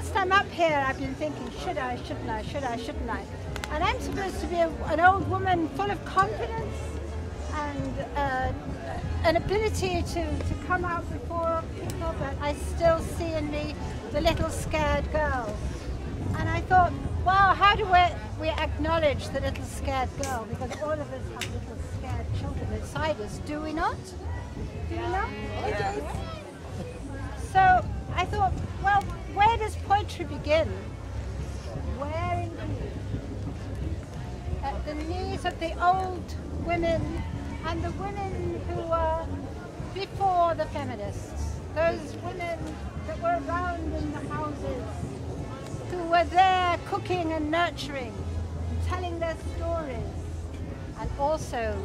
whilst I'm up here, I've been thinking, should I, shouldn't I, should I, shouldn't I? And I'm supposed to be an old woman full of confidence and an ability to come out before people, but I still see in me the little scared girl. And I thought, wow, how do we acknowledge the little scared girl? Because all of us have little scared children inside us, do we not? Do we not? Yeah. So I thought, well, where does poetry begin? Where indeed? At the knees of the old women and the women who were before the feminists, those women that were around in the houses, who were there cooking and nurturing, telling their stories, and also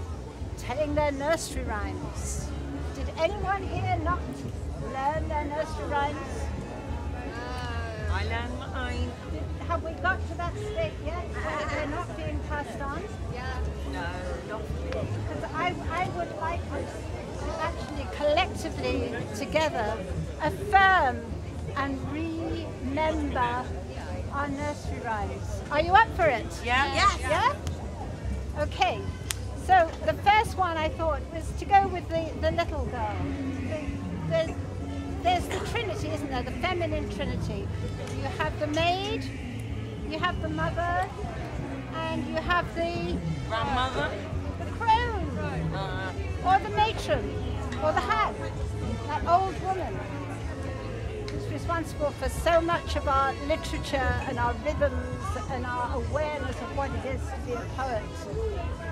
telling their nursery rhymes. Did anyone here not learn their nursery rhymes? I learned mine. Have we got to that state yet? Where they're not being passed on? Yeah. No, not really. Because I would like us to actually collectively together affirm and remember our nursery rhymes. Are you up for it? Yeah. Yes. Yeah? Okay. So the first one I thought was to go with the little girl. There's the Trinity, isn't there? The feminine Trinity. You have the maid, you have the mother, and you have the Grandmother? the crone, or the matron, or the hag, that old woman who's responsible for so much of our literature and our rhythms and our awareness of what it is to be a poet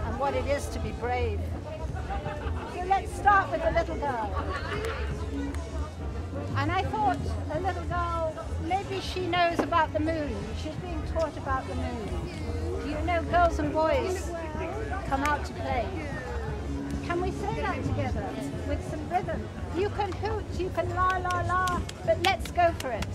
and what it is to be brave. So let's start with the little girl. And I thought a little girl, maybe she knows about the moon. She's being taught about the moon. You know, girls and boys come out to play. Can we say that together with some rhythm? You can hoot, you can la la la, but let's go for it.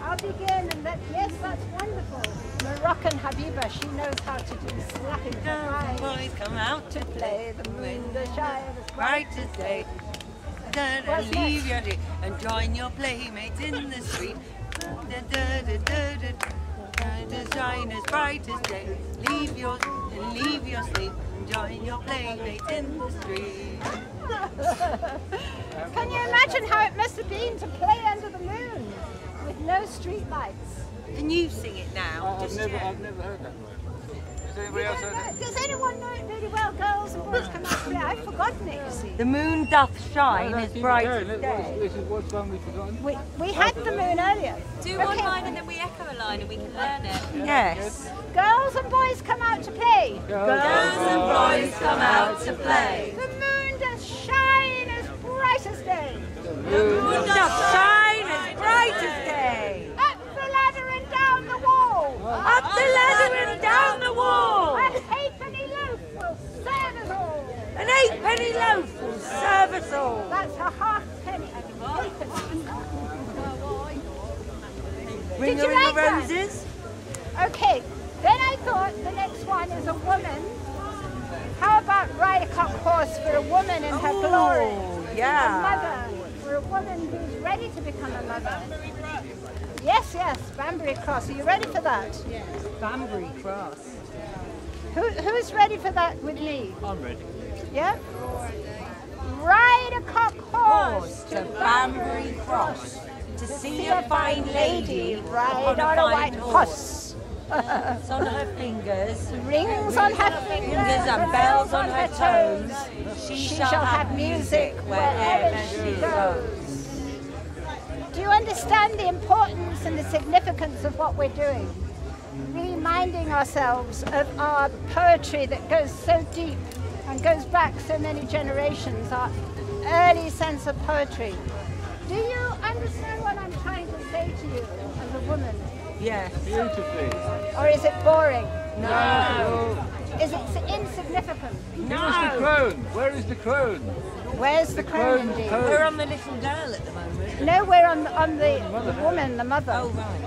I'll begin and yes, that's wonderful. Moroccan Habiba, she knows how to do slapping the eyes. Boys come out To play the moon, the shine as bright as day. What's Leave next? your day and join your playmates in the street. To shine as bright as day. Leave your sleep and join your playmates in the street. Can you imagine how it must have been to play under the moon with no street lights? Can you sing it now? I've never heard that word. Has anybody else heard that? Does anyone know it really well? Girls and boys come out to play. I've forgotten it, you see. The moon doth shine as bright as day. This is what's one we've forgotten. We had the moon earlier. Do one line and then we echo a line and we can learn it. Yes. Girls and boys come out to play. Girls and boys come out to play. The moon does shine as bright as day. The moon doth shine as bright as day. Up the ladder and down the wall. Up the ladder and down the wall. An halfpenny loaf will serve us all. An eightpenny loaf will serve us all. That's a halfpenny. Halfpenny. Bring Did her you in like the that? roses. Okay, then I thought the next one is a woman. How about ride a cock horse for a woman in her glory? A Yeah. mother, for a woman who's ready to become a mother. Yes, yes, Banbury Cross. Are you ready for that? Yes. Banbury Cross. Who's ready for that with me? I'm ready. Yeah? Ride a cock horse To Banbury Cross to see a fine lady ride on a white horse. It's on her fingers, Rings on her fingers and bells on her toes. She shall have music wherever she goes. Do you understand the importance and the significance of what we're doing? Reminding ourselves of our poetry that goes so deep and goes back so many generations, our early sense of poetry. Do you understand what I'm trying to say to you as a woman? Yes. Beautifully. Or is it boring? No. Is it insignificant? Where's the crone? Where is the crone? Where's the crone crone's indeed? pose. We're on the little girl at the moment. No, we're on the woman, the mother. Oh, right.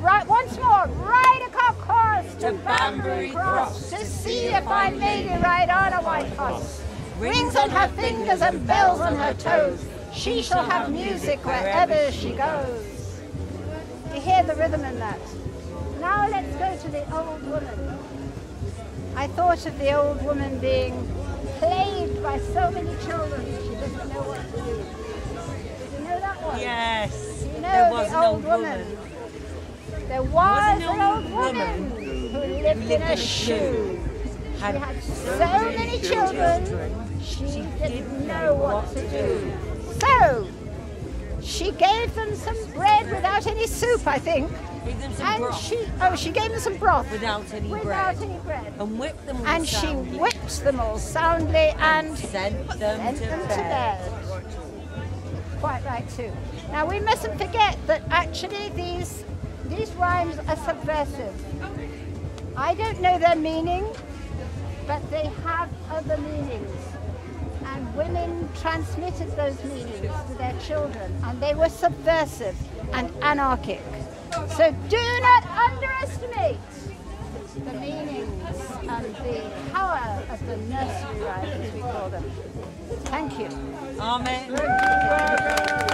Right, once more, ride a cock horse to Banbury Cross to see a fine lady ride on a white horse. Rings on her fingers and bells on her toes. She shall have music wherever she goes. You hear the rhythm in that. Now let's go to the old woman. I thought of the old woman being plagued by so many children, she doesn't know what to do. Did you know that one? Yes. You know There was the an old woman. There was an old woman who lived in a shoe. She had so many children, she didn't know what to do. So, she gave them some bread without any soup, I think. Gave them some And broth she gave them some broth. without any Without bread. any bread. And whipped them all And she soundly whipped them all soundly and sent them to bed. Quite right too. Now we mustn't forget that actually these rhymes are subversive. I don't know their meaning, but they have other meanings. And women transmitted those meanings to their children, and they were subversive and anarchic. So do not underestimate the meanings and the power of the nursery rhymes, as we call them. Thank you. Amen.